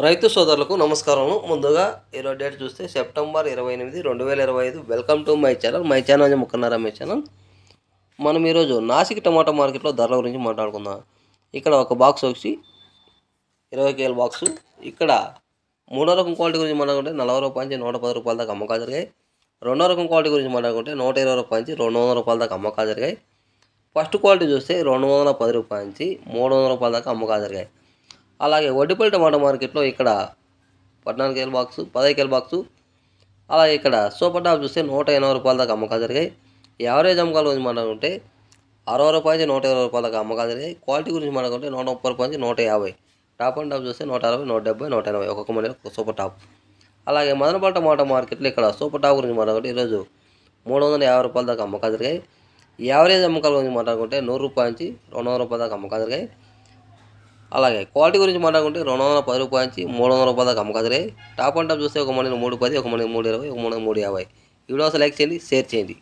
రైతు సోదరులకు నమస్కారం. ముందుగా ఈరోజు డేట్ చూస్తే September 28, 2025. Welcome to my channel. My channel Mukkanna Ramesh channel. మనం ఈరోజు నాసిక్ టమాటా మార్కెట్లో ధరల గురించి మాట్లాడుకుందాం. ఇక్కడ ఒక బాక్స్ వచ్చి 20 కేల బాక్సు. ఇక్కడ మూడో రకం క్వాలిటీ గురించి మాట్లాడుకుంటే 40 రూపాయల నుంచి 110 రూపాయల దాకా అమ్మకాలు జరిగాయి. రెండో రకం క్వాలిటీ గురించి మాట్లాడుకుంటే 120 రూపాయల నుంచి 200 రూపాయల దాకా అమ్మకాలు జరిగాయి. ఫస్ట్ క్వాలిటీ చూస్తే 210 రూపాయల నుంచి 300 రూపాయల దాకా అమ్మకాలు జరిగాయి. అలాగే వడ్డిపల్లి టమాటా మార్కెట్లో ఇక్కడ 14 కేల బాక్సు, 15 కేల బాక్సు. అలాగే ఇక్కడ సూపర్ టాప్ చూస్తే 180 రూపాయల దాకా అమ్మకాలు జరిగాయి. యావరేజ్ అమ్మకాల గురించి మాట్లాడుకుంటే 60 రూపాయల నుంచి 120 రూపాయల దాకా అమ్మకాలు జరిగాయి. క్వాలిటీ గురించి మాట్లాడుకుంటే 130 రూపాయల నుంచి 150. టాప్ అండ్ టాప్ చూస్తే 160, 170, 180 ఒక్కొక్క మంది సూపర్ టాప్. అలాగే మదనపల్లి టమాటా మార్కెట్లో ఇక్కడ సూపర్ టాప్ గురించి మాట్లాడుకుంటే ఈరోజు 350 రూపాయల దాకా అమ్మకాలు జరిగాయి. యావరేజ్ అమ్మకాల గురించి మాట్లాడుకుంటే 100 రూపాయల నుంచి 200 రూపాయల దాకా అమ్మకాలు జరిగాయి. అలాగే క్వాలిటీ గురించి మాట్లాడుకుంటే 210 రూపాయల నుంచి 300 రూపాయల దాకా అమ్మకాలు జరిగాయి. టాప్ అండ్ టాప్ చూస్తే ఒక మంది 310, ఒక మంది 320, ఒక మంది 350. ఈ వీడియో లైక్ చేయండి, షేర్ చేయండి.